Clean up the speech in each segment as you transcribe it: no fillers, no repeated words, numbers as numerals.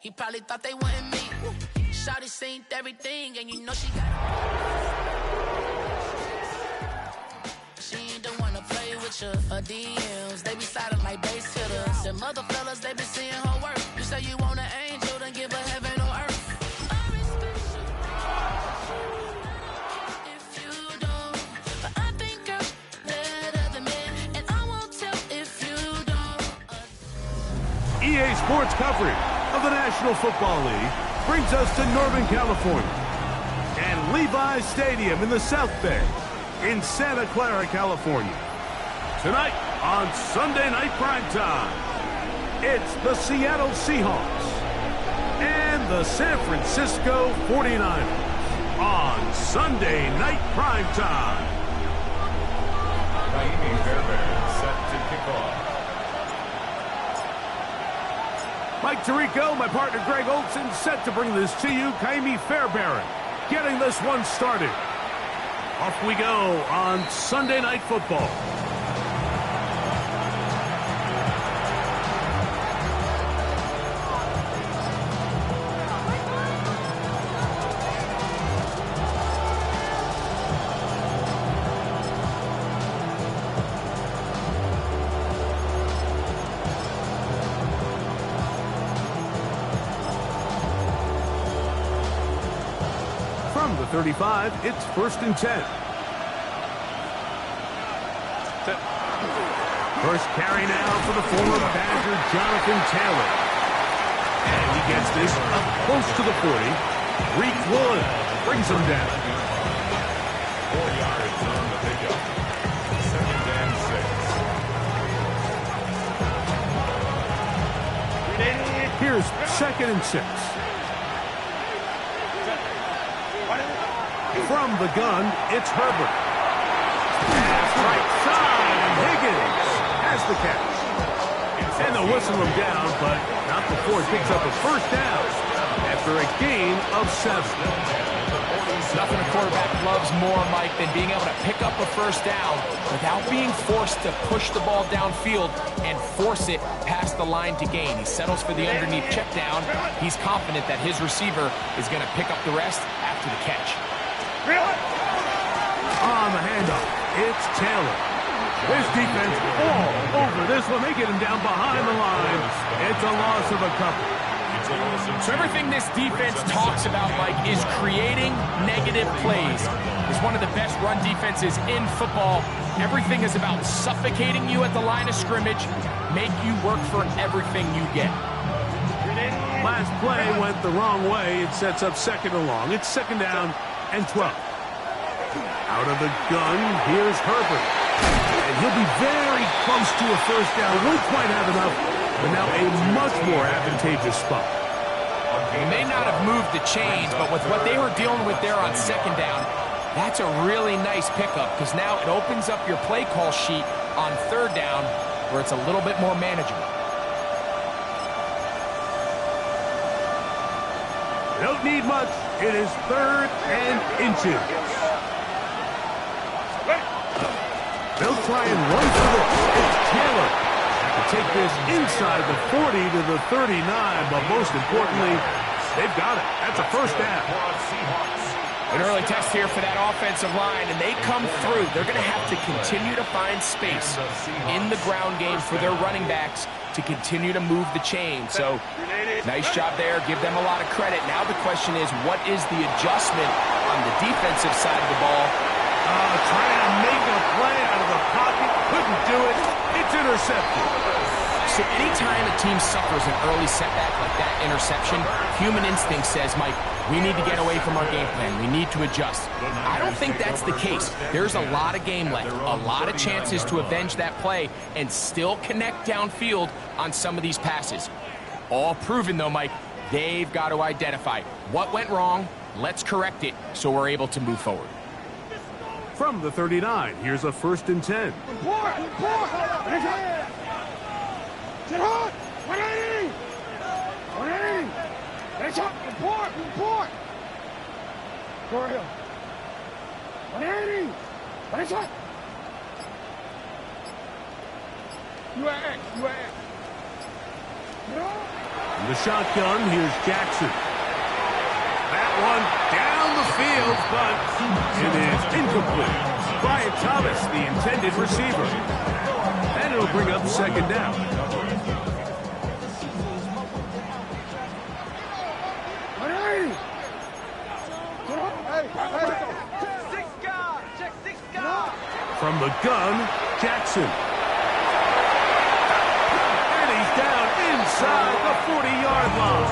He probably thought they wanted me. Shawty seen everything, and you know she got She ain't the one to play with you. Her DMs, they be sliding like base hitters. Them other fellas, they be seeing her work. You say you want an angel, then give her heaven or earth. If you don't, but I think I'm better than men, and I won't tell if you don't. EA Sports coverage of the National Football League brings us to Northern California and Levi's Stadium in the South Bay in Santa Clara, California. Tonight on Sunday Night Primetime, it's the Seattle Seahawks and the San Francisco 49ers on Sunday Night Primetime. Ka'imi Fairbairn set to kick off. Mike Tirico, my partner Greg Olson, set to bring this to you. Ka'imi Fairbairn getting this one started. Off we go on Sunday Night Football. From the 35, it's 1st and 10. First carry now for the former Badger, Jonathan Taylor. And he gets this up close to the 40. Reek Woolen brings him down. 4 yards on the pickup. 2nd and 6. Here's 2nd and 6. From the gun, it's Herbert. Pass right side, and Higgins has the catch. And they'll whistle him down, but not before he picks up a first down after a gain of 7. Nothing a quarterback loves more, Mike, than being able to pick up a first down without being forced to push the ball downfield and force it past the line to gain. He settles for the underneath check down. He's confident that his receiver is going to pick up the rest after the catch. On the handoff, it's Taylor. This defense all over this one. They get him down behind the line. It's a loss of a couple. So everything this defense talks about, Mike, is creating negative plays. It's one of the best run defenses in football. Everything is about suffocating you at the line of scrimmage, make you work for everything you get. Last play went the wrong way. It sets up 2nd and long. It's 2nd down and 12. Out of the gun, here's Herbert. And he'll be very close to a first down. Won't quite have enough, but now a much more advantageous spot. He may not have moved the chains, but with what they were dealing with there on 2nd down, that's a really nice pickup because now it opens up your play call sheet on 3rd down where it's a little bit more manageable. They don't need much. It is 3rd and inches. They'll try and run for this. It's Taylor. To take this inside the 40 to the 39, but most importantly, they've got it. That's a first down. An early test here for that offensive line, and they come through. They're going to have to continue to find space in the ground game for their running backs to continue to move the chain. So, nice job there. Give them a lot of credit. Now the question is, what is the adjustment on the defensive side of the ball? Trying to make a play out of the pocket. Couldn't do it. It's intercepted. So anytime a team suffers an early setback like that interception, human instinct says, Mike, we need to get away from our game plan. We need to adjust. I don't think that's the case. There's a lot of game left, a lot of chances to avenge that play and still connect downfield on some of these passes. All proven, though, Mike, they've got to identify what went wrong, let's correct it so we're able to move forward. From the 39, here's a 1st and 10. Get hot! 180! 180! That's up! Report! Go ahead. 180! That's up! UAX! In the shotgun, here's Jackson. That one down the field, but it is incomplete. Brian Thomas, the intended receiver. And it'll bring up second down. From the gun, Jackson. And he's down inside the 40-yard line.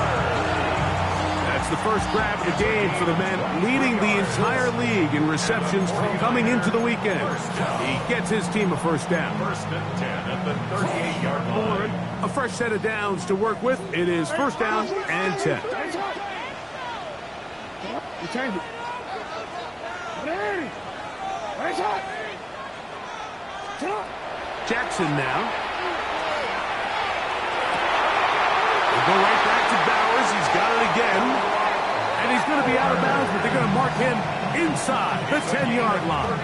That's the first grab of the game for the man leading the entire league in receptions coming into the weekend. He gets his team a first down. First and 10 at the 38-yard line. A fresh set of downs to work with. It is first down and 10. You change it. Jackson now. We'll go right back to Bowers. He's got it again. And he's going to be out of bounds, but they're going to mark him inside the 10-yard line.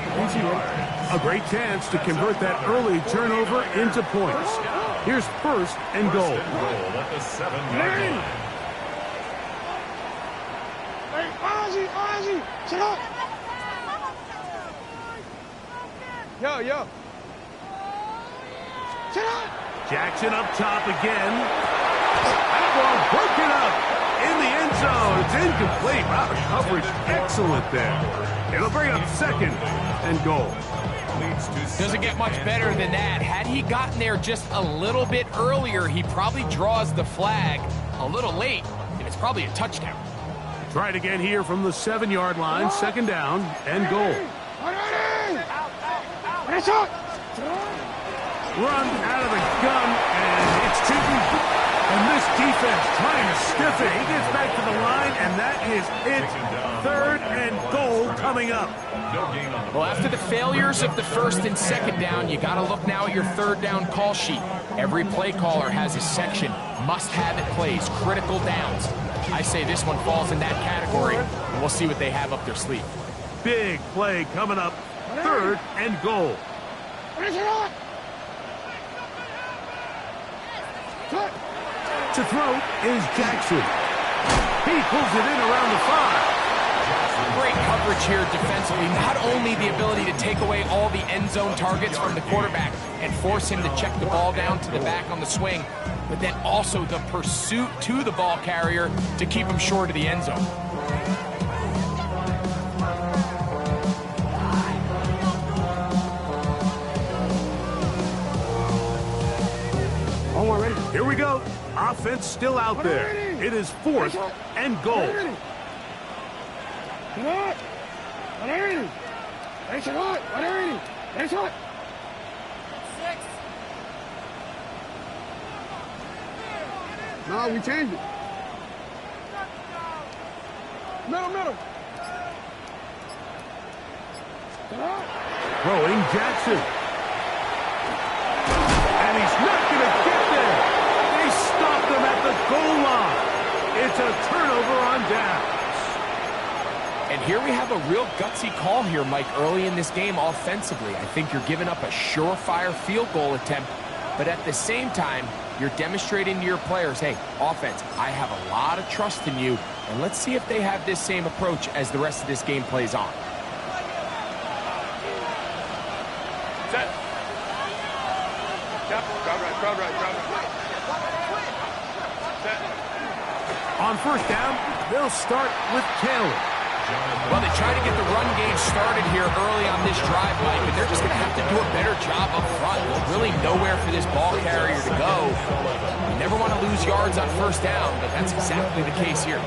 A great chance to convert that early turnover into points. Here's first and goal. At the 7-yard line. Hey, Ozzy, sit up. Yo. Sit up. Jackson up top again. That ball broken up in the end zone. It's incomplete. Wow, the coverage excellent there. It'll bring up second and goal. Doesn't get much better than that. Had he gotten there just a little bit earlier, he probably draws the flag a little late, and it's probably a touchdown. Try it again here from the 7-yard line. Second down and goal. Run out of the gun, and it's taken. And this defense trying to stiff it. He gets back to the line, and that is it. Third and goal coming up. Well, after the failures of the first and second down, you got to look now at your third down call sheet. Every play caller has a section. Must-have-it plays, critical downs. I say this one falls in that category, and we'll see what they have up their sleeve. Big play coming up. Third and goal. To throw is Jackson. He pulls it in around the 5. Great coverage here defensively. Not only the ability to take away all the end zone targets from the quarterback and force him to check the ball down to the back on the swing, but then also the pursuit to the ball carrier to keep him short of the end zone. Here we go. Offense still out there. It is fourth and goal. No, we changed it. Middle. Throwing Jackson. And he's not going to get there. They stopped him at the goal line. It's a turnover on downs. And here we have a real gutsy call here, Mike, early in this game offensively. I think you're giving up a surefire field goal attempt, but at the same time, you're demonstrating to your players, hey, offense, I have a lot of trust in you, and let's see if they have this same approach as the rest of this game plays on. Set. Crowd right. Set. On first down, they'll start with Taylor. Well, they try to get the run game started here early on this drive, Mike, but they're just going to have to do a better job up front. There's really nowhere for this ball carrier to go. You never want to lose yards on first down, but that's exactly the case here.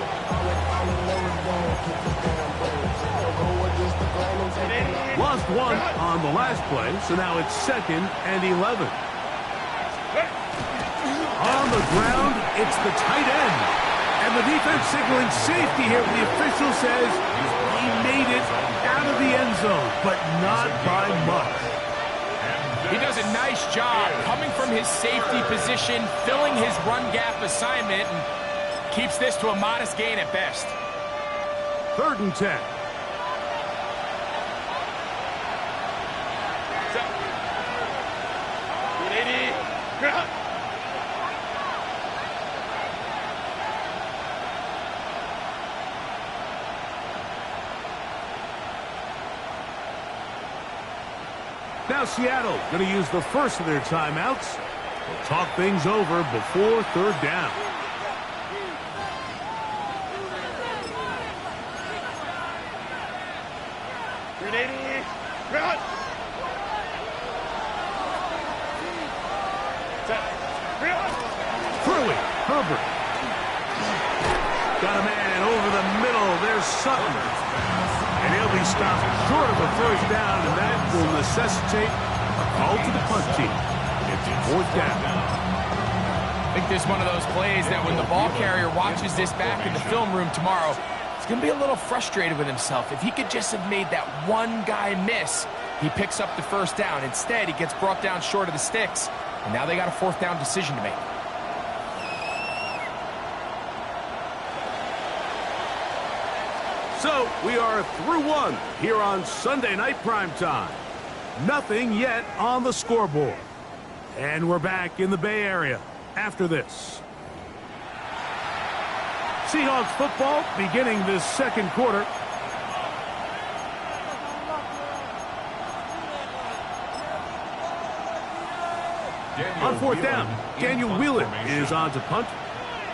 Lost one on the last play, so now it's second and 11. On the ground, it's the tight end. And the defense signaling safety here. The official says he made it out of the end zone, but not by much. He does a nice job coming from his safety position, filling his run gap assignment, and keeps this to a modest gain at best. Third and 10. Now Seattle going to use the first of their timeouts. They'll talk things over before third down. Curley, Herbert. Got a man over the middle. There's Sutton. And he'll be stopped short of a first down, and that will necessitate a call to the punt team. It's fourth down. I think this is one of those plays that when the ball carrier watches this back in the film room tomorrow, he's going to be a little frustrated with himself. If he could just have made that one guy miss, he picks up the first down. Instead, he gets brought down short of the sticks, and now they got a fourth down decision to make. So we are through one here on Sunday Night Primetime. Nothing yet on the scoreboard. And we're back in the Bay Area after this. Seahawks football beginning this second quarter. On fourth down, Daniel Whelan is on to punt,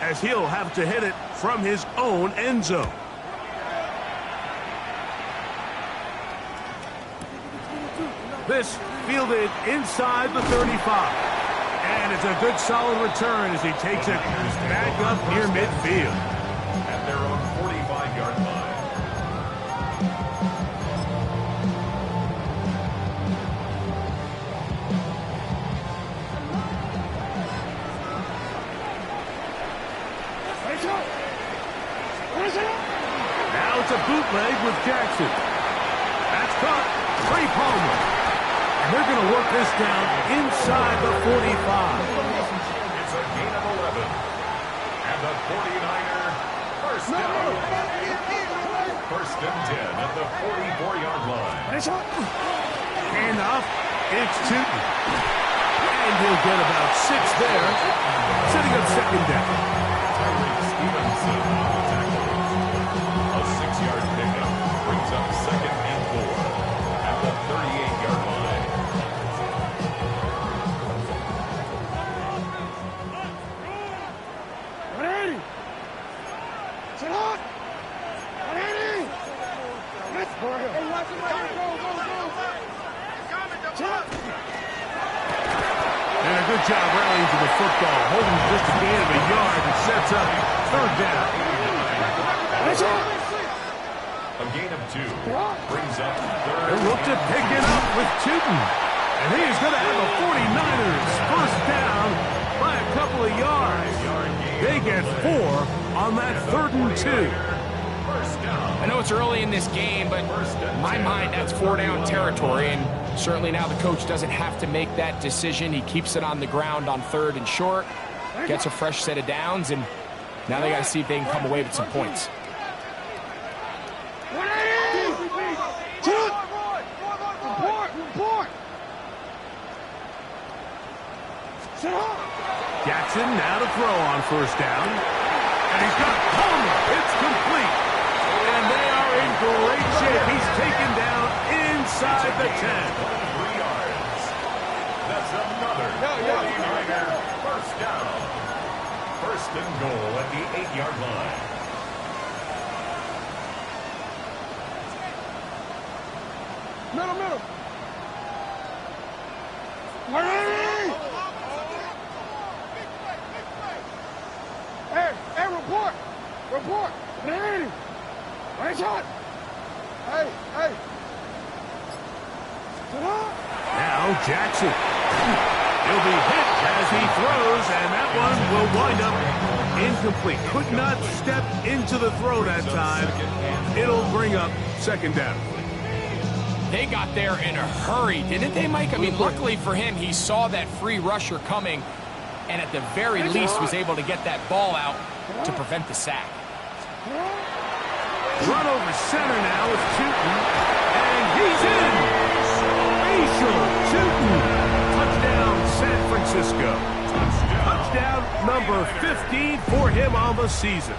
as he'll have to hit it from his own end zone. This fielded inside the 35. And it's a good solid return as he takes it back up near midfield. At their own 45-yard line. Now it's a bootleg with Jackson. That's caught. Trey Palmer. And they're going to work this down inside the 45. It's a gain of 11. And the 49er first down. First and 10 at the 44-yard line. And off, it's Tootin. And he'll get about 6 there, setting up second down. Tyreek Stevenson on the tackle. A 6-yard pickup brings up second and 4 at the 38-yard line. And a good job rallying to the football, holding just a gain of a yard and sets up third down. A gain of 2 brings up third. They look to pick it up with Tootin. And he is going to have the 49ers first down by a couple of yards. They get 4 on that 3rd and 2. I know it's early in this game, but in my mind, that's 4-down territory, and certainly now the coach doesn't have to make that decision. He keeps it on the ground on 3rd and short, gets a fresh set of downs, and now they got to see if they can come away with some points. Jackson now to throw on first down. And he's got Palmer. It's complete. And they are in great shape. He's taken down inside the 10. 3 yards. That's another 49er first down. First and goal at the 8-yard line. Middle. Hey, report. Hey. Now Jackson. He'll be hit as he throws, and that one will wind up incomplete. Could not step into the throw that time. It'll bring up second down. They got there in a hurry, didn't they, Mike? I mean, luckily for him, he saw that free rusher coming, and at the very least was able to get that ball out to prevent the sack. Run over center now with Tootin, and he's in! Rachel Tootin! Touchdown, San Francisco. Touchdown number 15 for him on the season.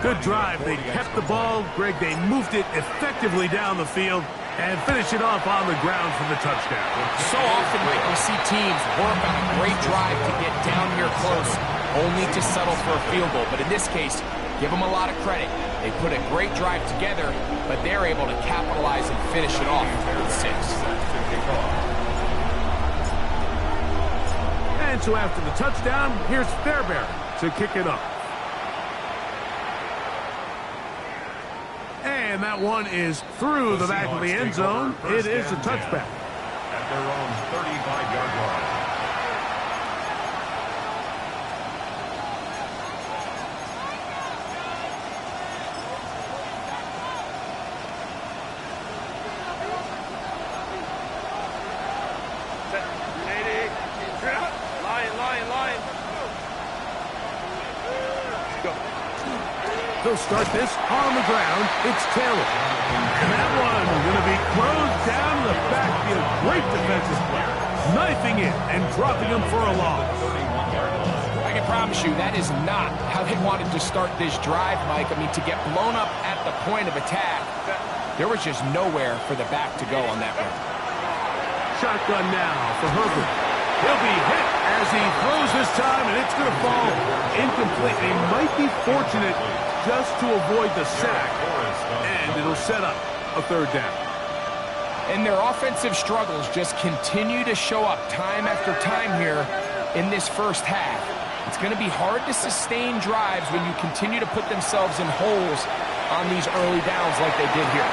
Good drive. They kept the ball. Greg, they moved it effectively down the field. And finish it off on the ground for the touchdown. So often, Mike, we see teams work on a great drive to get down here close, only to settle for a field goal. But in this case, give them a lot of credit. They put a great drive together, but they're able to capitalize and finish it off with 6. And so after the touchdown, here's Fairbairn to kick it off. And that one is through the back of the end zone. It is a touchback. At their own 35-yard line. They'll start this on the ground. It's Taylor. And that one going to be closed down in the backfield. Great defensive play. Knifing it and dropping him for a loss. I can promise you that is not how they wanted to start this drive, Mike. I mean, to get blown up at the point of attack, there was just nowhere for the back to go on that one. Shotgun now for Herbert. He'll be hit as he throws this time, and it's going to fall incomplete. They might be fortunate just to avoid the sack, and it'll set up a 3rd down. And their offensive struggles just continue to show up time after time here in this first half. It's going to be hard to sustain drives when you continue to put themselves in holes on these early downs like they did here.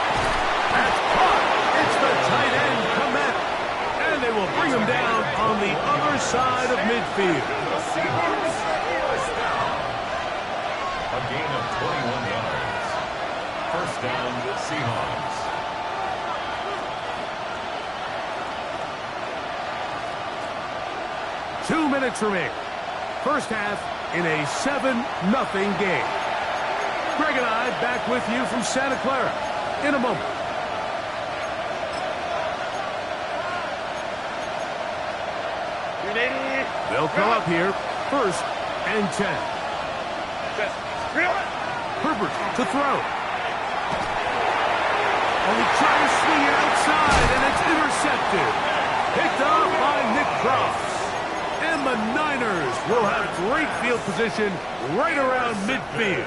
That's caught. It's the tight end, Komet. And they will bring him down on the other side of midfield. A gain of 21 yards. First down, Seahawks. Two minutes remaining. First half in a 7-0 game. Greg and I back with you from Santa Clara in a moment. They'll come up here, 1st and 10. Herbert to throw. Oh, he tried to swing it outside, and it's intercepted. Picked up by Nick Cross. And the Niners will have great field position right around midfield.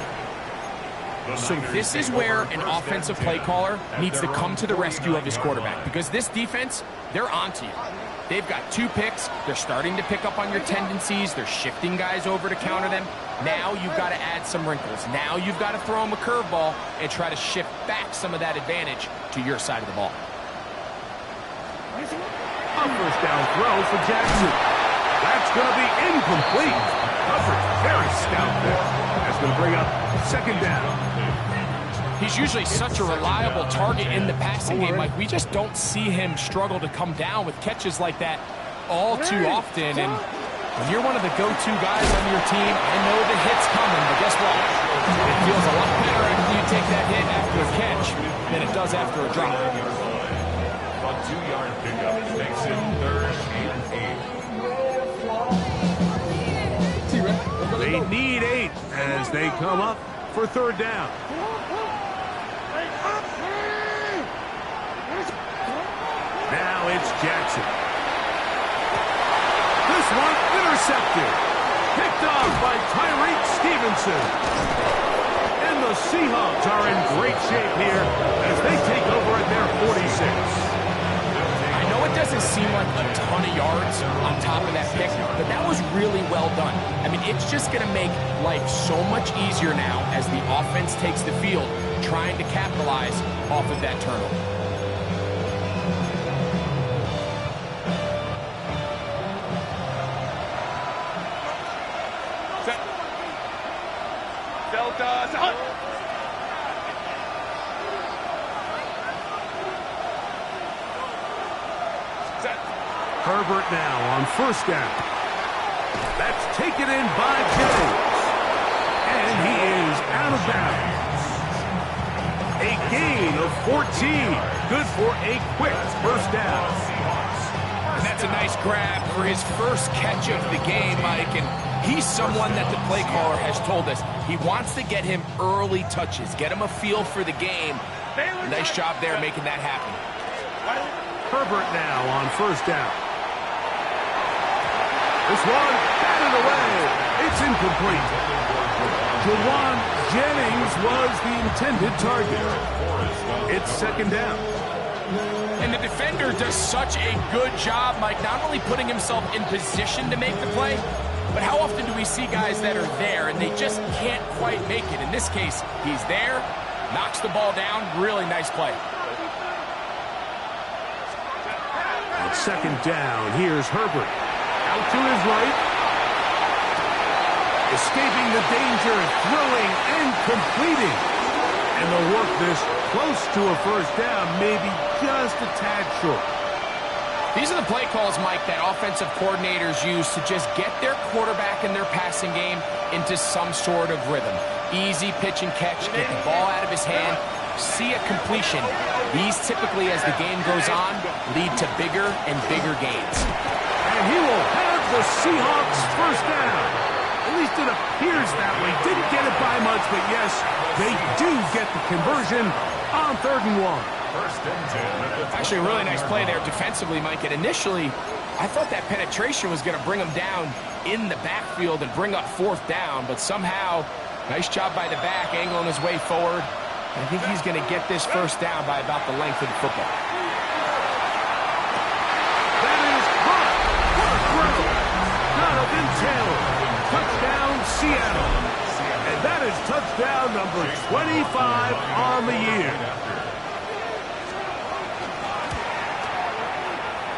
So this is where an offensive play caller needs to come to the rescue of his quarterback, because this defense, they're onto you. They've got 2 picks. They're starting to pick up on your tendencies. They're shifting guys over to counter them. Now you've got to add some wrinkles. Now you've got to throw them a curveball and try to shift back some of that advantage to your side of the ball. A first down throw for Jackson. That's going to be incomplete. Coverage very stout there. That's going to bring up 2nd down. He's usually such a reliable target in the passing game. Like, we just don't see him struggle to come down with catches like that all too often. And when you're one of the go-to guys on your team, I know the hit's coming, but guess what? It feels a lot better after you take that hit after a catch than it does after a drop. A 2-yard pickup makes it 3rd and 8. They need 8 as they come up for 3rd down. Now it's Jackson. This one intercepted. Picked off by Tyreek Stevenson. And the Seahawks are in great shape here as they take over at their 46. I know it doesn't seem like a ton of yards on top of that pick, but that was really well done. I mean, it's just going to make life so much easier now as the offense takes the field, trying to capitalize off of that turnover. Herbert now on 1st down. That's taken in by Jones. And he is out of bounds. A gain of 14. Good for a quick 1st down. And that's a nice grab for his first catch of the game, Mike. And he's someone that the play caller has told us he wants to get him early touches, get him a feel for the game. Nice job there making that happen. Herbert now on first down. This one, batted away. It's incomplete. Juwan Jennings was the intended target. It's second down. And the defender does such a good job, Mike, not only putting himself in position to make the play, but how often do we see guys that are there and they just can't quite make it? In this case, he's there, knocks the ball down, really nice play. At second down, here's Herbert. Out to his right. Escaping the danger, throwing and completing. And they'll work this close to a first down, maybe just a tad short. These are the play calls, Mike, that offensive coordinators use to just get their quarterback and their passing game into some sort of rhythm. Easy pitch and catch, get the ball out of his hand, see a completion. These typically, as the game goes on, lead to bigger and bigger gains. And he will have the Seahawks first down. At least it appears that way. Didn't get it by much, but yes, they do get the conversion on 3rd and 1. First and 10. Actually, a really nice play there defensively, Mike. And initially, I thought that penetration was going to bring him down in the backfield and bring up 4th down. But somehow, nice job by the back, angling his way forward. I think he's going to get this first down by about the length of the football. That is caught. What a throw. Jonathan Taylor. Touchdown, Seattle. And that is touchdown number 25 on the year.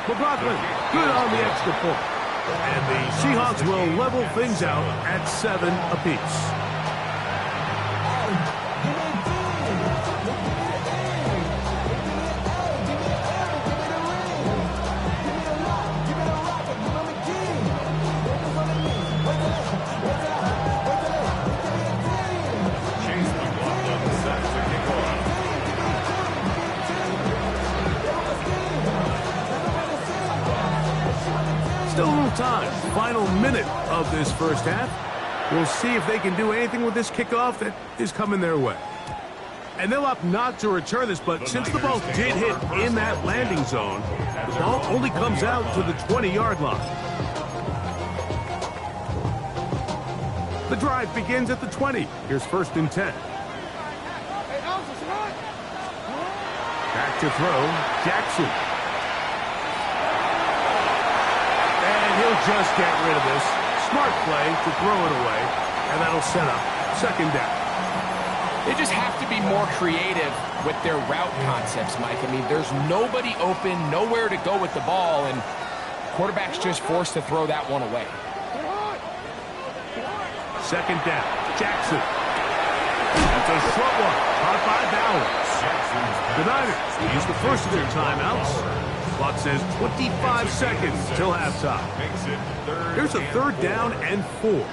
McLaughlin, good on the extra point. And the Seahawks will level things out at 7 apiece. Still a little time. Final minute of this first half. We'll see if they can do anything with this kickoff that is coming their way. And they'll opt not to return this, but since the ball did hit in that landing zone, the ball only comes out to the 20-yard line. The drive begins at the 20. Here's 1st and 10. Back to throw, Jackson. He'll just get rid of this. Smart play to throw it away, and that'll set up 2nd down. They just have to be more creative with their route concepts, Mike. I mean, there's nobody open, nowhere to go with the ball, and quarterback's just forced to throw that one away. 2nd down, Jackson. That's a short one, caught by Bowers. The Niners use the first of their timeouts. Clock says 25 seconds till halftime. Here's a 3rd down and 4.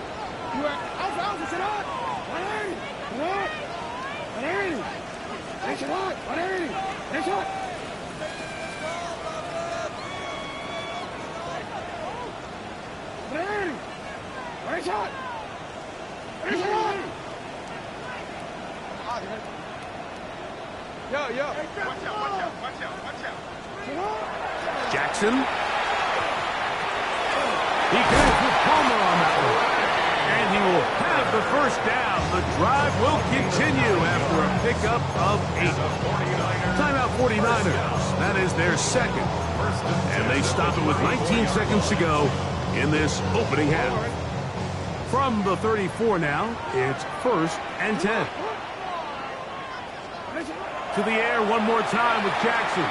Jackson. He goes with Palmer on that one. And he will have the first down. The drive will continue after a pickup of 8. Timeout 49ers. That is their 2nd. And they stop it with 19 seconds to go in this opening half. From the 34 now, it's 1st and 10. To the air one more time with Jackson.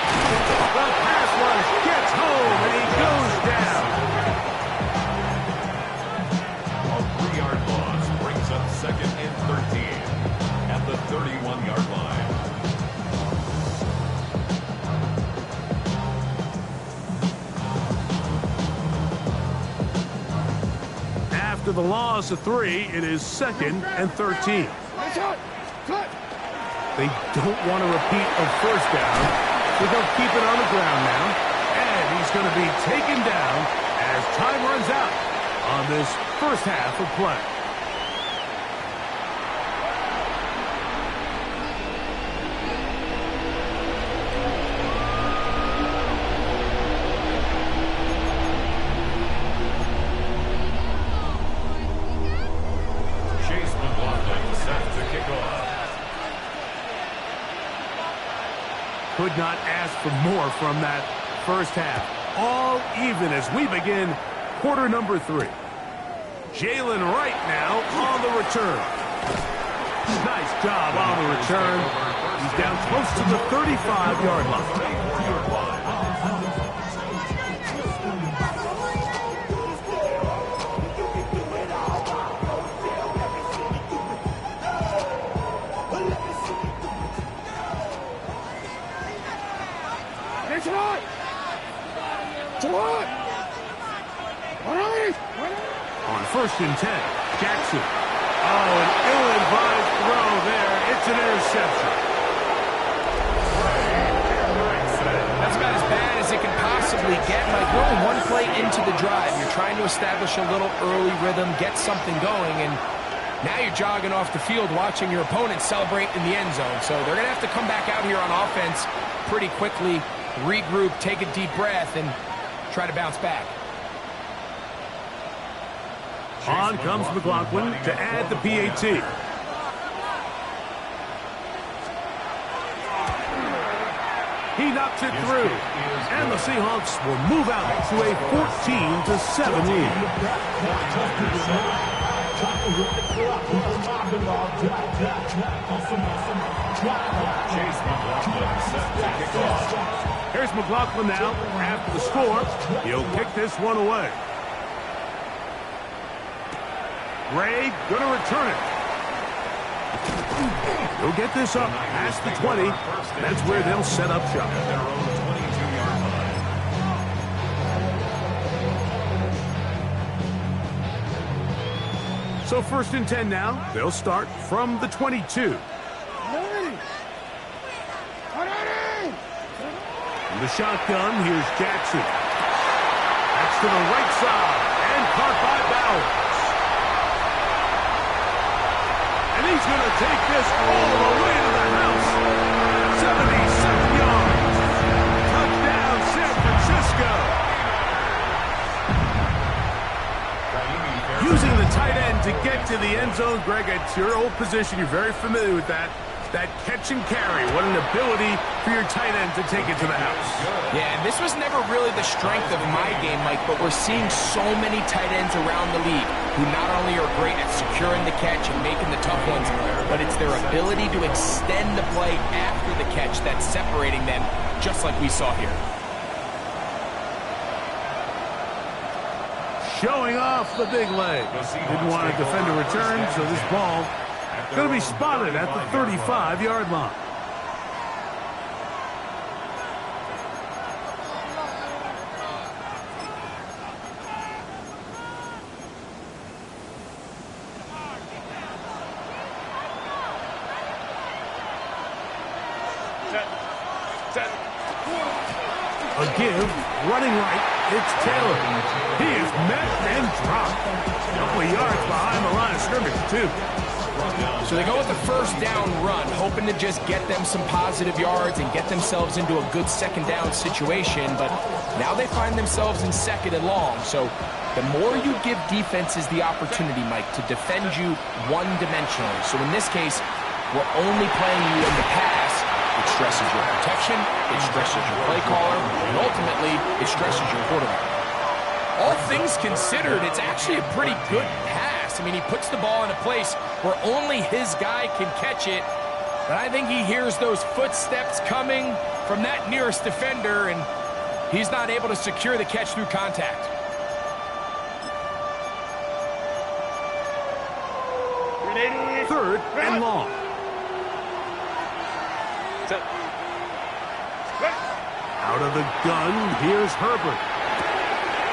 The pass rush gets home, and he goes down. A 3-yard loss brings up 2nd and 13 at the 31-yard line. After the loss of 3, it is 2nd and 13. They don't want to repeat a first down, so they'll keep it on the ground now. And he's going to be taken down as time runs out on this first half of play. Could not ask for more from that first half. All even as we begin quarter number 3. Jalen Wright now on the return. Nice job on the return. He's down close to the 35-yard line. On 1st and 10, Jackson. Oh, an ill-advised throw there. It's an interception. That's about as bad as it can possibly get. Like, we're only one play into the drive. You're trying to establish a little early rhythm, get something going, and now you're jogging off the field watching your opponent celebrate in the end zone. So they're going to have to come back out here on offense pretty quickly, regroup, take a deep breath, and try to bounce back. On comes McLaughlin to add the PAT. He knocks it through. And the Seahawks will move out to a 14-7 lead. Here's McLaughlin now. After the score, he'll kick this one away. Ray gonna return it. He'll get this up past the 20. That's where they'll set up shop. Their own 22-yard line. So 1st and 10 now. They'll start from the 22. In the shotgun, here's Jackson. That's to the right side and caught by Bowers. And he's going to take this all the way to the house. 77 yards. Touchdown, San Francisco. Using the tight end to get to the end zone. Greg, it's your old position. You're very familiar with that. That catch and carry. What an ability for your tight end to take it to the house. Yeah, and this was never really the strength of my game, Mike, but we're seeing so many tight ends around the league who not only are great at securing the catch and making the tough ones, but it's their ability to extend the play after the catch that's separating them, just like we saw here. Showing off the big leg. Didn't want to defend a return, so this ball going to be spotted at the 35-yard line. A give, running right, it's Taylor. He is met and dropped. A couple of yards behind the line of scrimmage, too. So they go with the first down run, hoping to just get them some positive yards and get themselves into a good second down situation, but now they find themselves in 2nd and long. So the more you give defenses the opportunity, Mike, to defend you one-dimensionally. So in this case, we're only playing you in the pass. It stresses your protection, it stresses your play caller, and ultimately, it stresses your quarterback. All things considered, it's actually a pretty good pass. I mean, he puts the ball in a place where only his guy can catch it. But I think he hears those footsteps coming from that nearest defender, and he's not able to secure the catch through contact. Third and long. Out of the gun, here's Herbert.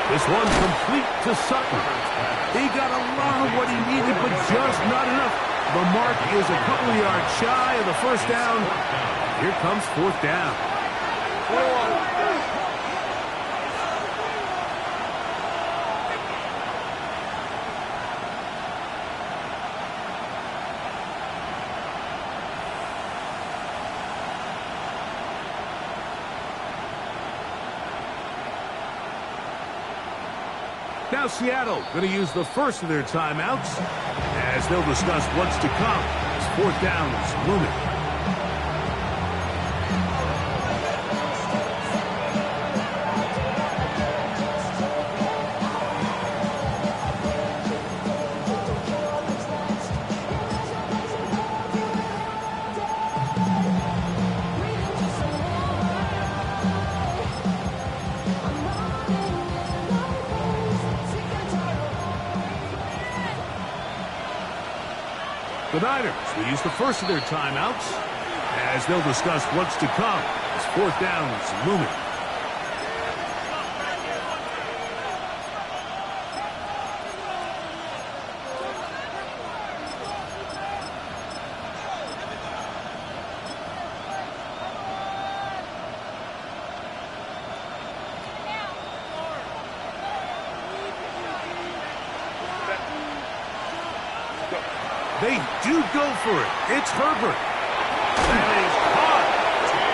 This one's complete to Sutton. He got a lot of what he needed, but just not enough. The mark is a couple of yards shy of the first down. Here comes 4th down. Now Seattle going to use the first of their timeouts as they'll discuss what's to come as 4th down is looming. The Niners will use the first of their timeouts as they'll discuss what's to come as fourth down is looming. They do go for it. It's Herbert. That is caught.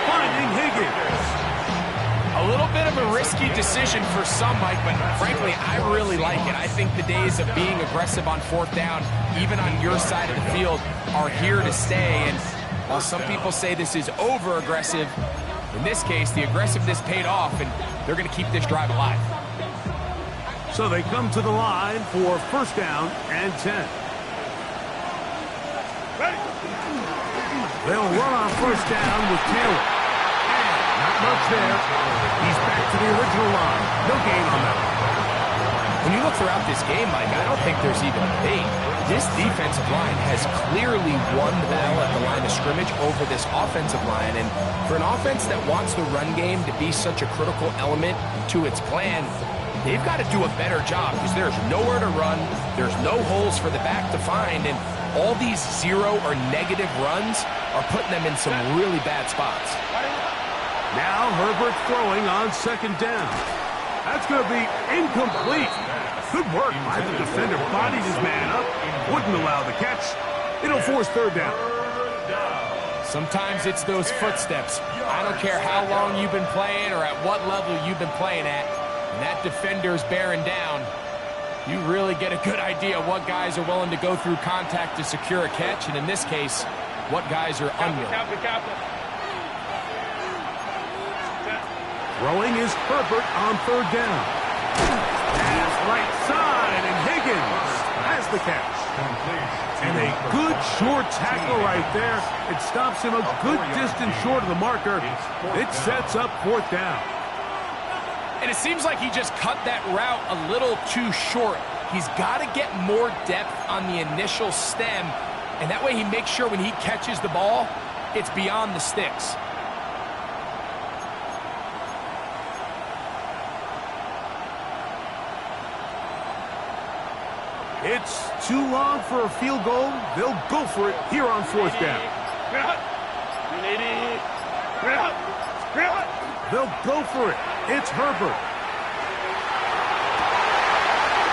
Finding Higgins. A little bit of a risky decision for some, Mike, but frankly, I really like it. I think the days of being aggressive on fourth down, even on your side of the field, are here to stay. And while some people say this is over-aggressive, in this case, the aggressiveness paid off, and they're going to keep this drive alive. So they come to the line for first down and 10. They'll run on first down with Taylor. And not much there. He's back to the original line. No gain on that one. When you look throughout this game, Mike, I don't think there's even a debate. This defensive line has clearly won the battle at the line of scrimmage over this offensive line. And for an offense that wants the run game to be such a critical element to its plan, they've got to do a better job because there's nowhere to run. There's no holes for the back to find. And all these zero or negative runs are putting them in some really bad spots. Now Herbert throwing on second down. That's going to be incomplete. Good work by the defender. Bodied his man up. Wouldn't allow the catch. It'll force third down. Sometimes it's those footsteps. I don't care how long you've been playing or at what level you've been playing at. When that defender's bearing down, you really get a good idea of what guys are willing to go through contact to secure a catch, and in this case, what guys are unwilling. Throwing is Herbert on third down. Pass right side, and Higgins has the catch. And a good short tackle right there. It stops him a good distance short of the marker. It sets up fourth down. And it seems like he just cut that route a little too short. He's got to get more depth on the initial stem, and that way he makes sure when he catches the ball, it's beyond the sticks. It's too long for a field goal. They'll go for it here on fourth down. They'll go for it. It's Herbert.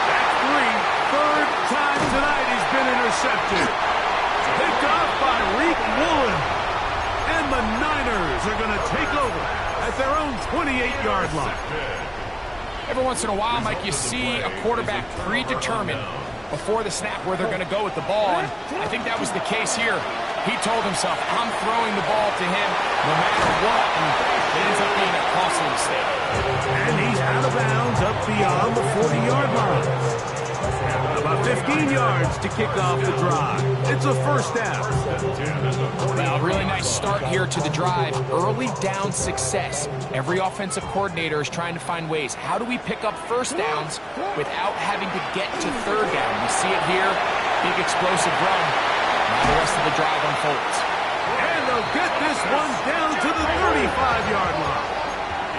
That's three. Third time tonight he's been intercepted. Picked off by Reek Woolen. And the Niners are going to take over at their own 28-yard line. Every once in a while, Mike, you see a quarterback predetermined before the snap where they're going to go with the ball, and I think that was the case here. He told himself, I'm throwing the ball to him no matter what, and it ends up being a costly mistake. And he's out of bounds up beyond the 40-yard line. About 15 yards to kick off the drive. It's a first down. Well, a really nice start here to the drive. Early down success. Every offensive coordinator is trying to find ways. How do we pick up first downs without having to get to third down? We see it here. Big explosive run. Now the rest of the drive unfolds. And they'll get this one down to the 35-yard line.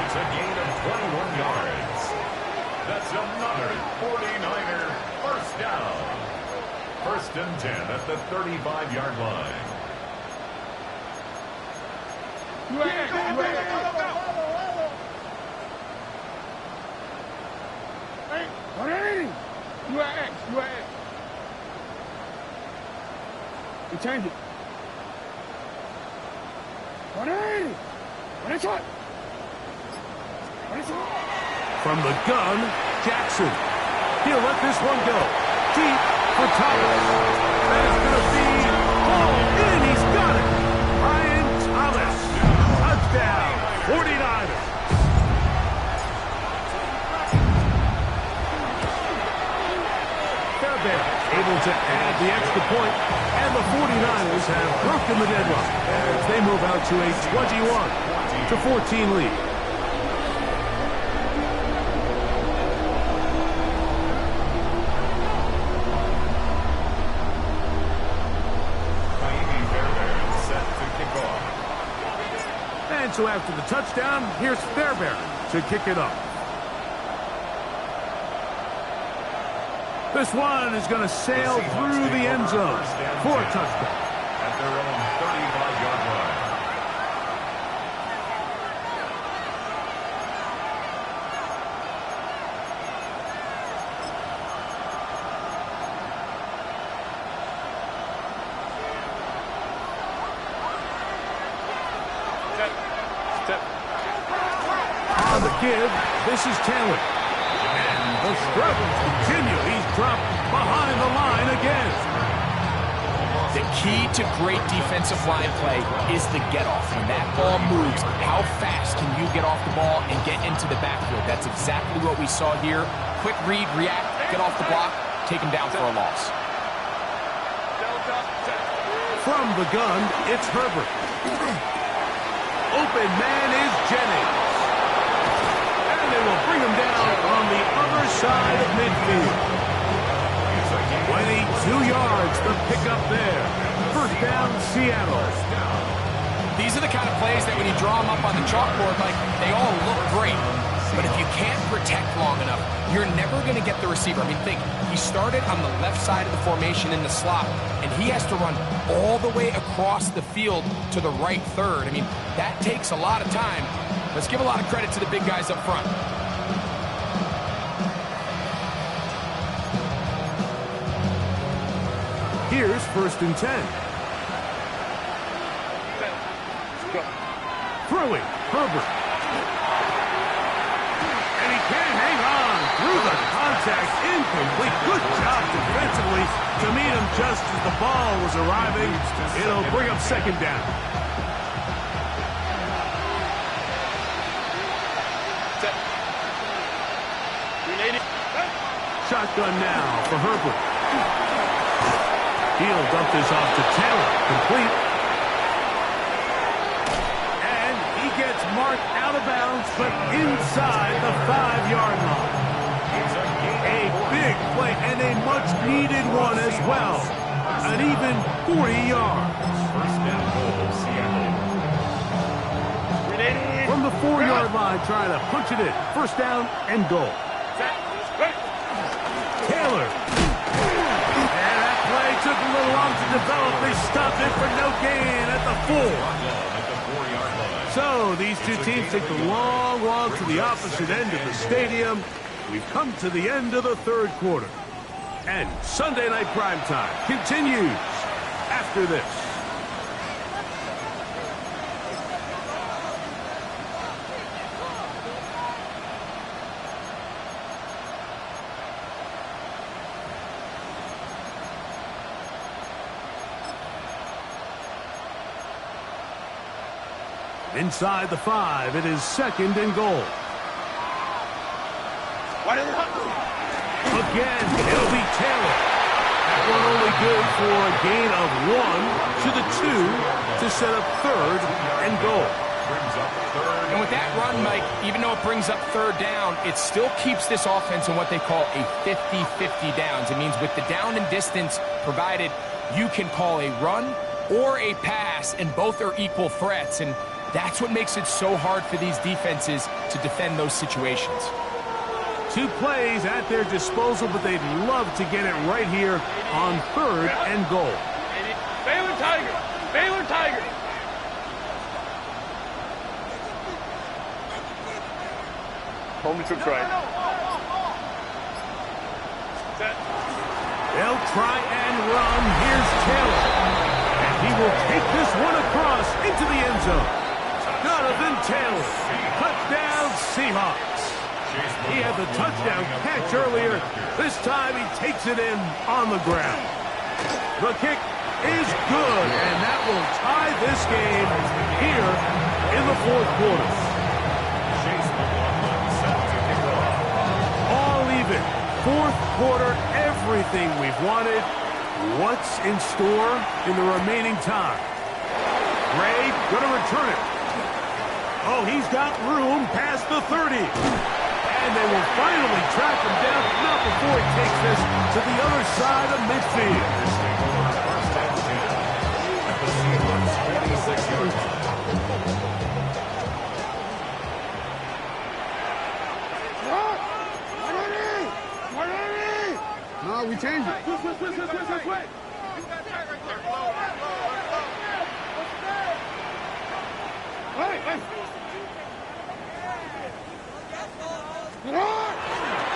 It's a gain of 21 yards. That's another 49er first down. First and 10 at the 35-yard line. You change it. 180. From the gun, Jackson. He'll let this one go. Deep for Thomas. That's going to be ball in. He's got it. Brian Thomas. Touchdown. 49ers. Fairbairn able to add the extra point, and the 49ers have broken the deadlock as they move out to a 21-14 lead. And so after the touchdown, here's Fairbairn to kick it off. This one is going to sail through the end zone for a touchdown. At their own 35-yard line. On the give, this is Taylor. And the struggles continue. He's dropped behind the line again. The key to great defensive line play is the get-off. When that ball moves, how fast can you get off the ball and get into the backfield? That's exactly what we saw here. Quick read, react, get off the block, take him down for a loss. From the gun, it's Herbert. Open man is Jennings. And they will bring him down on the other side of midfield. 22 yards, the pickup there. First down, Seattle. These are the kind of plays that when you draw them up on the chalkboard, like, they all look great. But if you can't protect long enough, you're never going to get the receiver. I mean, think, he started on the left side of the formation in the slot, and he has to run all the way across the field to the right third. I mean, that takes a lot of time. Let's give a lot of credit to the big guys up front. Here's 1st and 10. Throwing, Herbert. And he can hang on through the contact. Incomplete. Good job defensively to meet him just as the ball was arriving. It'll bring up 2nd down. Shotgun now for Herbert. He'll dump this off to Taylor. Complete. And he gets marked out of bounds, but inside the 5-yard line. A big play and a much-needed one as well. An even 40 yards. First down goal, Seattle. From the 4-yard line, trying to punch it in. First down and goal. Taylor. Took a little long to develop. They stopped it for no gain at the 4. So these two teams take the long walk to the opposite end of the stadium. We've come to the end of the 3rd quarter. And Sunday Night Primetime continues after this. Inside the 5, it is 2nd and goal. Again, it'll be Taylor. That one only good for a gain of 1 to the 2 to set up 3rd and goal. And with that run, Mike, even though it brings up 3rd down, it still keeps this offense in what they call a 50-50 downs. It means with the down and distance provided, you can call a run or a pass, and both are equal threats. And that's what makes it so hard for these defenses to defend those situations. 2 plays at their disposal, but they'd love to get it right here on 3rd and goal. Baylor Tiger! Baylor Tiger! Home to try. They'll try and run. Here's Taylor. And he will take this one across into the end zone. Jonathan Taylor, touchdown Seahawks. He had the touchdown catch earlier. This time he takes it in on the ground. The kick is good, and that will tie this game here in the 4th quarter. All even. 4th quarter, everything we've wanted. What's in store in the remaining time? Gray going to return it. Oh, he's got room past the 30. And they will finally track him down, not before he takes this to the other side of midfield.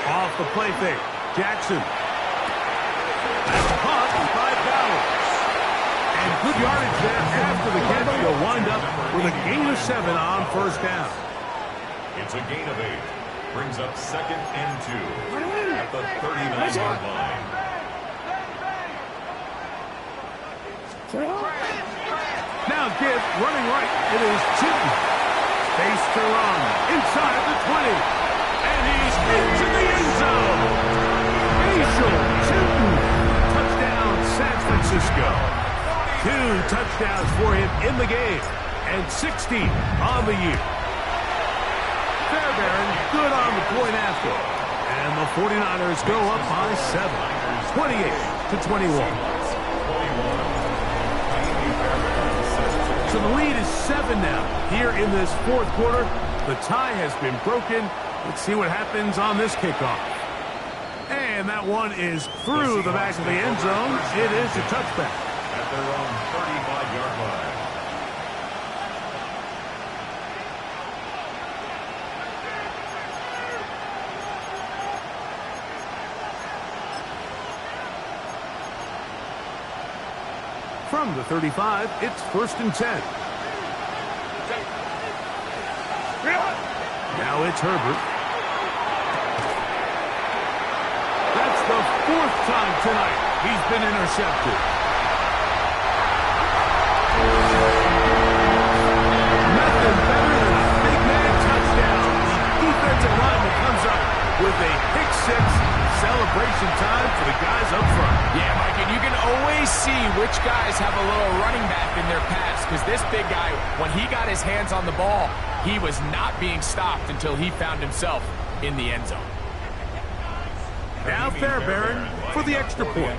Off the play fake. Jackson. That's caught by Bowers. And good yardage there after the catch. They'll wind up with a gain of 7 on first down. It's a gain of 8. Brings up 2nd and 2 at the 39-yard line. Now Gibb running right. It is Chitton. Face to run. Inside the 20. And he's into the end zone. Rachel Chitton. Touchdown San Francisco. 2 touchdowns for him in the game. And 16 on the year. Fairbairn good on the point after. And the 49ers go up by 7. 28-21. So the lead is 7 now. Here in this fourth quarter, the tie has been broken. Let's see what happens on this kickoff. And that one is through the back of the end zone. It is a touchback. At their own 35-yard line. From the 35, it's 1st and 10. Now it's Herbert. That's the 4th time tonight he's been intercepted. Nothing better than a big man touchdown. The defensive lineman comes up with a pick 6. Celebration time for the guys up front. Yeah, Mike, and you can always see which guys have a little running back in their pass, because this big guy, when he got his hands on the ball, he was not being stopped until he found himself in the end zone. Now Fairbairn for the extra point.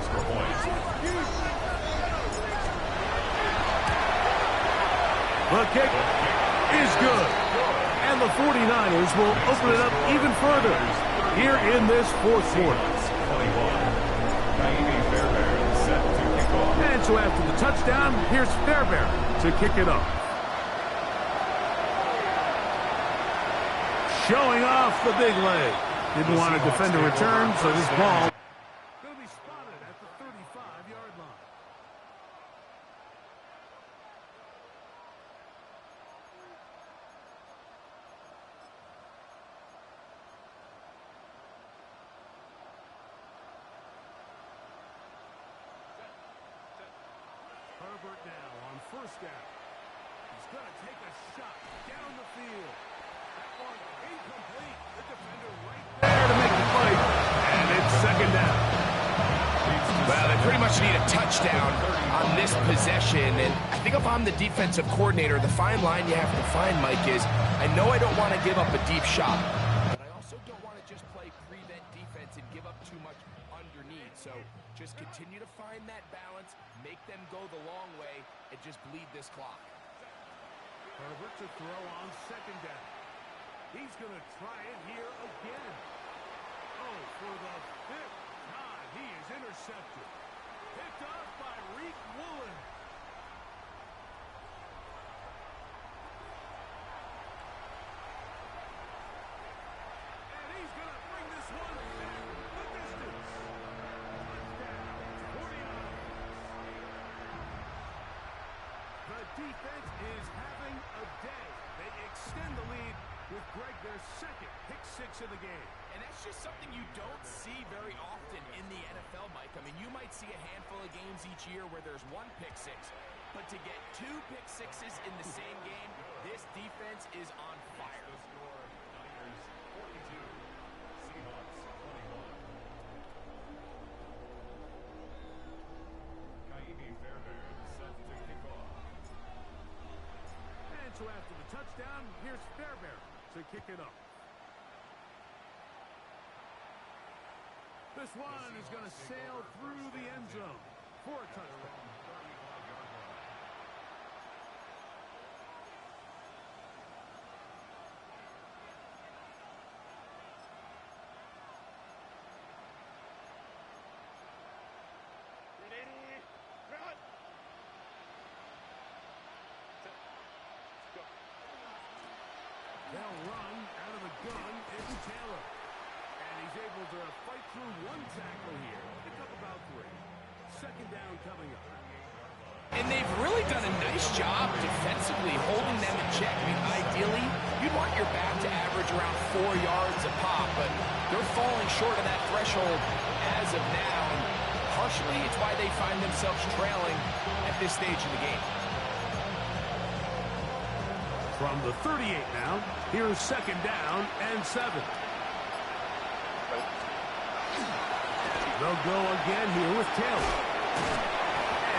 The kick is good. And the 49ers will open it up even further here in this fourth quarter. And so after the touchdown, here's Fairbairn to kick it off. Showing off the big leg. Didn't want to defend a return, so this ball going to be spotted at the 35-yard line. Herbert now on first down. He's going to take a shot down the field. That one incomplete. The defender right there to make the play. And it's 2nd down. Well, they pretty much need a touchdown on this possession. And I think if I'm the defensive coordinator, the fine line you have to find, Mike, is I know I don't want to give up a deep shot, but I also don't want to just play prevent defense and give up too much underneath. So just continue to find that balance, make them go the long way, and just bleed this clock. Herbert to throw on 2nd down. He's going to try it here again. Oh, for the 5th time, he is intercepted. Picked up by Reek Woolen. And he's going to bring this one down the distance. Touchdown, 49ers. The defense is having a day. They extend the lead with Greg, their 2nd pick 6 of the game. And that's just something you don't see very often in the NFL, Mike. I mean, you might see a handful of games each year where there's 1 pick 6, but to get 2 pick 6s in the same game, this defense is on fire. Niners 42, Seahawks 21. Ka'imi Fairbairn set to kick off. And so after the touchdown, here's Fairbairn to kick it up. This one is going to sail through the end zone for a touchdown. Taylor. And he's able to fight through one tackle here. Pick up about 3. Second down coming up. And they've really done a nice job defensively holding them in check. I mean, ideally, you'd want your back to average around 4 yards a pop, but they're falling short of that threshold as of now. And partially, it's why they find themselves trailing at this stage of the game. From the 38 now, here's second down and 7. They'll go again here with Taylor.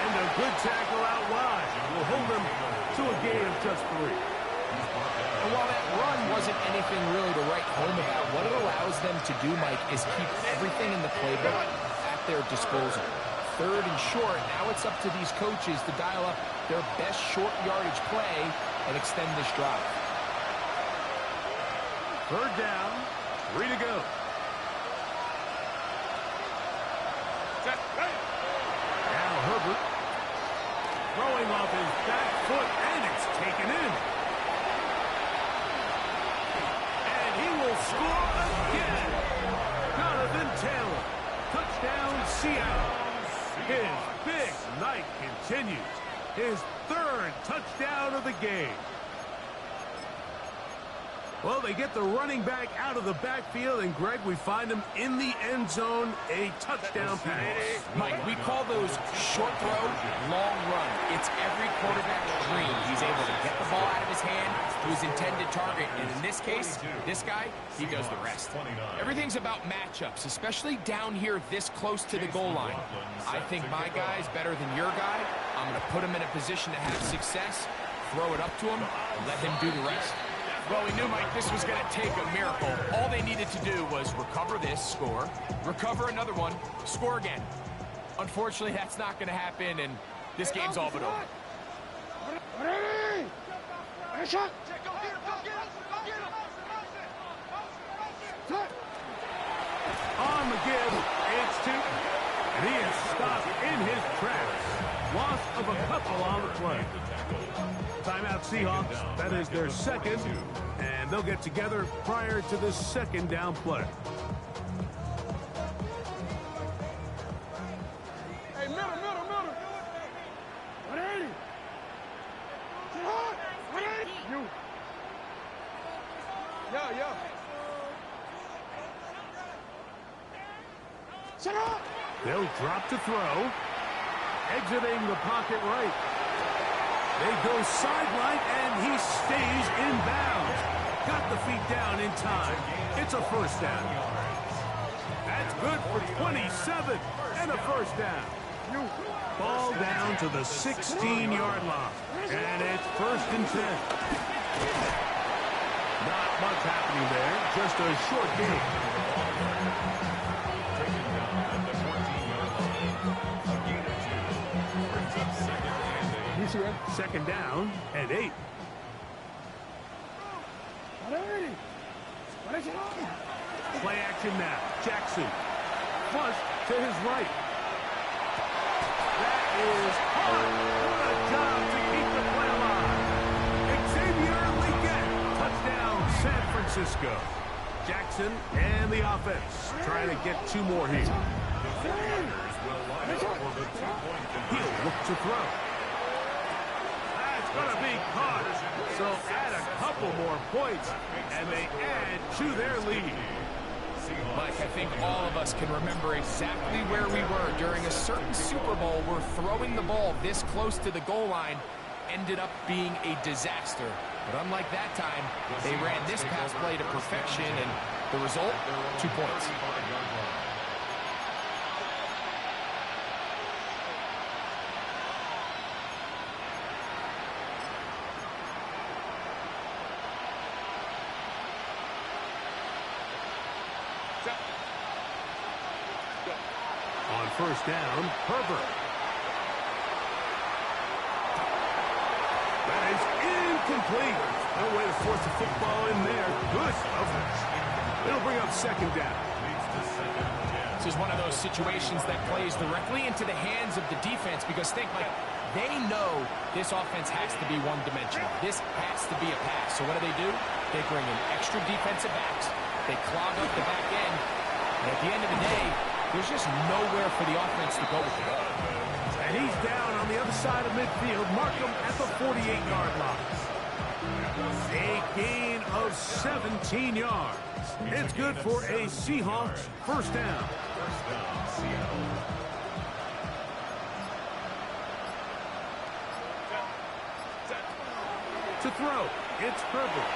And a good tackle out wide will hold them to a gain of just 3. And while that run wasn't anything really to write home about, what it allows them to do, Mike, is keep everything in the playbook at their disposal. Third and short, now it's up to these coaches to dial up their best short yardage play and extend this drive. Third down, 3 to go. Now Herbert throwing off his back foot, and it's taken in. And he will score again. Jonathan Taylor, touchdown Seattle. His big night continues. His 3rd touchdown of the game. Well, they get the running back out of the backfield, and Greg, we find him in the end zone, a touchdown pass. Mike, we call those short throw, long run. It's every quarterback's dream. He's able to get the ball out of his hand to his intended target, and in this case, this guy, he does the rest. Everything's about matchups, especially down here this close to the goal line. I think my guy's better than your guy. I'm going to put him in a position to have success, throw it up to him, and let him do the rest. Well, we knew, Mike, this was going to take a miracle. All they needed to do was recover this, score, recover another one, score again. Unfortunately, that's not going to happen, and this game's all but over. On the give, it's 2. And he is stopped in his tracks. Loss of a couple on the play. Timeout Seahawks. That is their second. And they'll get together prior to the second down play. Hey, middle. 180. 180. You. Yeah. Shut up. They'll drop to throw. Exiting the pocket right. They go sideline, and he stays in bounds. Got the feet down in time. It's a first down. That's good for 27 and a first down. Ball down to the 16-yard line. And it's 1st and 10. Not much happening there. Just a short game. Second down and 8. Play action now. Jackson. Flush to his right. That is hard. What a job to keep the play alive. Xavier Legette. Touchdown, San Francisco. Jackson and the offense trying to get 2 more here. He'll look to throw. Going to be caught. So add a couple more points, and they add to their lead. Mike, I think all of us can remember exactly where we were during a certain Super Bowl where throwing the ball this close to the goal line ended up being a disaster. But unlike that time, they ran this pass play to perfection, and the result, 2 points. On first down, Herbert. That is incomplete. No way to force the football in there. Good coverage. It'll bring up second down. This is one of those situations that plays directly into the hands of the defense because think, Mike, they know this offense has to be one-dimensional. This has to be a pass. So what do? They bring in extra defensive backs. They clog up the back end. And at the end of the day, there's just nowhere for the offense to go with the ball. And he's down on the other side of midfield. Mark him at the 48-yard line. A gain of 17 yards. It's good for a Seahawks first down. Seattle. To throw, it's Herbert.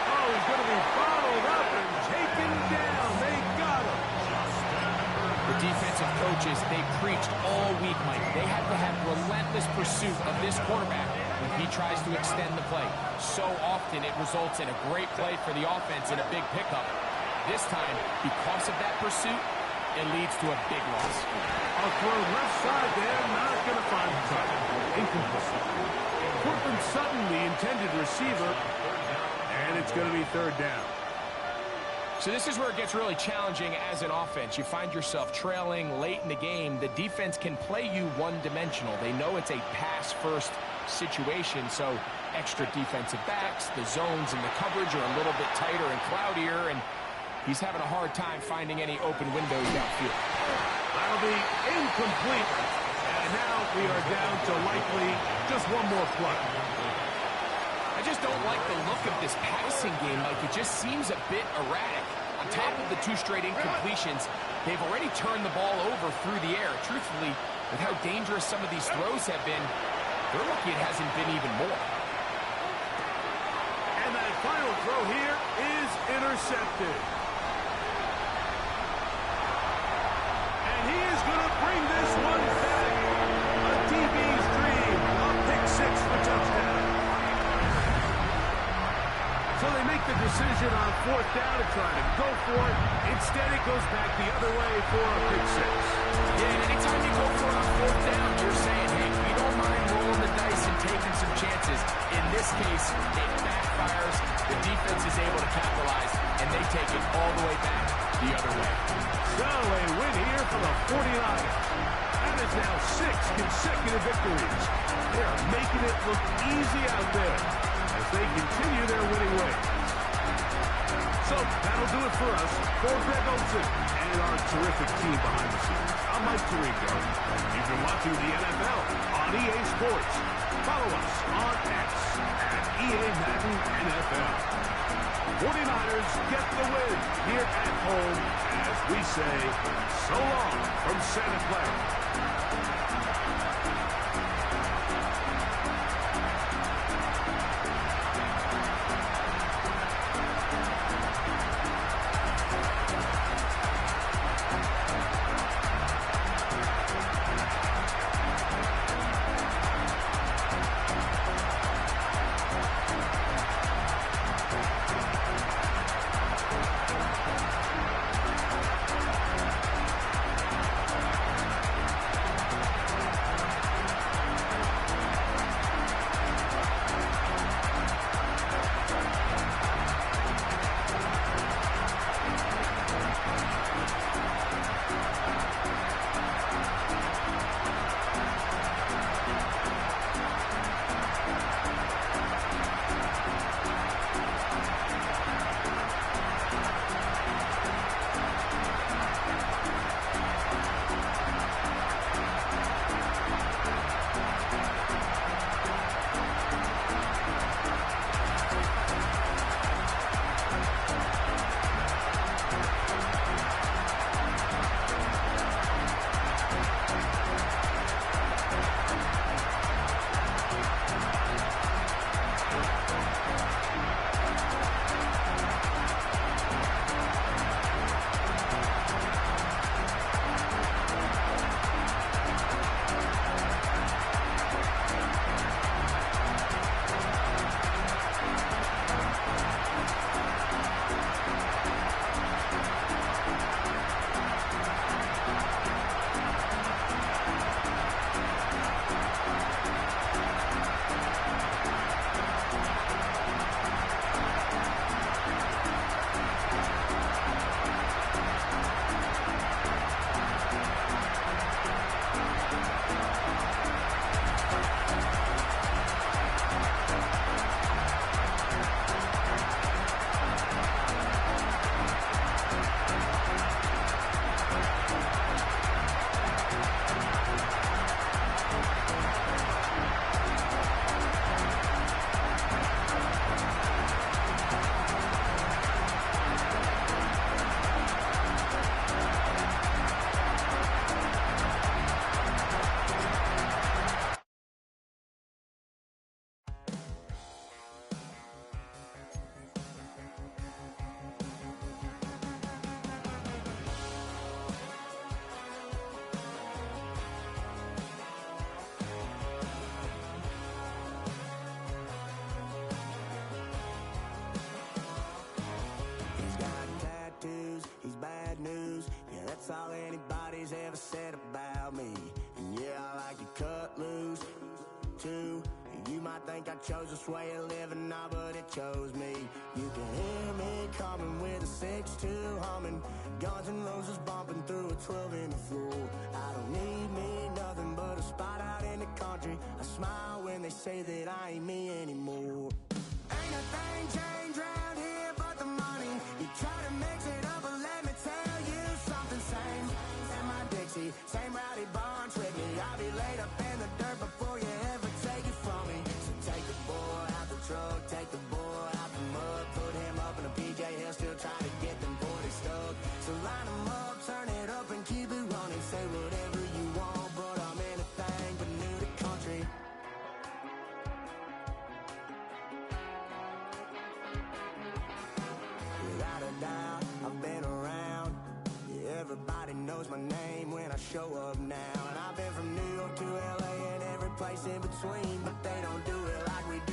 Oh, he's going to be bottled up and taken down. They got him. The defensive coaches, they preached all week, Mike. They have to have relentless pursuit of this quarterback when he tries to extend the play. So often it results in a great play for the offense and a big pickup. This time, because of that pursuit, it leads to a big loss. A throw left side there, not going to find the target. Incomplete. Courtland Sutton, the intended receiver, and it's going to be third down. So this is where it gets really challenging as an offense. You find yourself trailing late in the game. The defense can play you one-dimensional. They know it's a pass-first situation, so extra defensive backs, the zones and the coverage are a little bit tighter and cloudier, and he's having a hard time finding any open windows downfield. That'll be incomplete. And now we are down to likely just one more play. I just don't like the look of this passing game. Like, it just seems a bit erratic. On top of the 2 straight incompletions, they've already turned the ball over through the air. Truthfully, with how dangerous some of these throws have been, they're lucky it hasn't been even more. And that final throw here is intercepted. And he is going to bring this one back. A DB's dream. A pick 6 for touchdown. So they make the decision on 4th down to try to go for it. Instead, it goes back the other way for a pick 6. Yeah, and anytime you go for it on 4th down, you're saying, hey, we don't mind rolling the dice and taking some chances. In this case, it backfires. The defense is able to capitalize, and they take it all the way back the other way. So a win here for the 49ers. That is now 6 consecutive victories. They are making it look easy out there as they continue their winning ways. So that'll do it for us. For Greg Olsen and our terrific team behind the scenes, I'm Mike Tirico. You've been watching the NFL on EA Sports. Follow us on X at EA Madden NFL. 49ers get the win here at home as we say so long from Santa Clara. chose this way of living now, but it chose me. You can hear me coming with a 6-2 humming, Guns N' Roses bumping through a 12 in the floor. I don't need me nothing but a spot out in the country. I smile when they say that I ain't me anymore. Ain't a thing changed round here but the money. You try to mix it up, but let me tell you something. Same in my Dixie, same rowdy bunch with me. I'll be laid up in the dirt before you ever take it from me. So take the boy out the truck, take the boy out the mud, put him up in a PJ Hill, still trying to get them 40 stuck. So line them up, turn it up and keep it running. Say whatever you want, but I'm anything but new to country. Without a doubt, I've been around. Yeah, everybody knows my name when I show up now. And I've been from New York to LA and every place in between, but they don't do it like we do.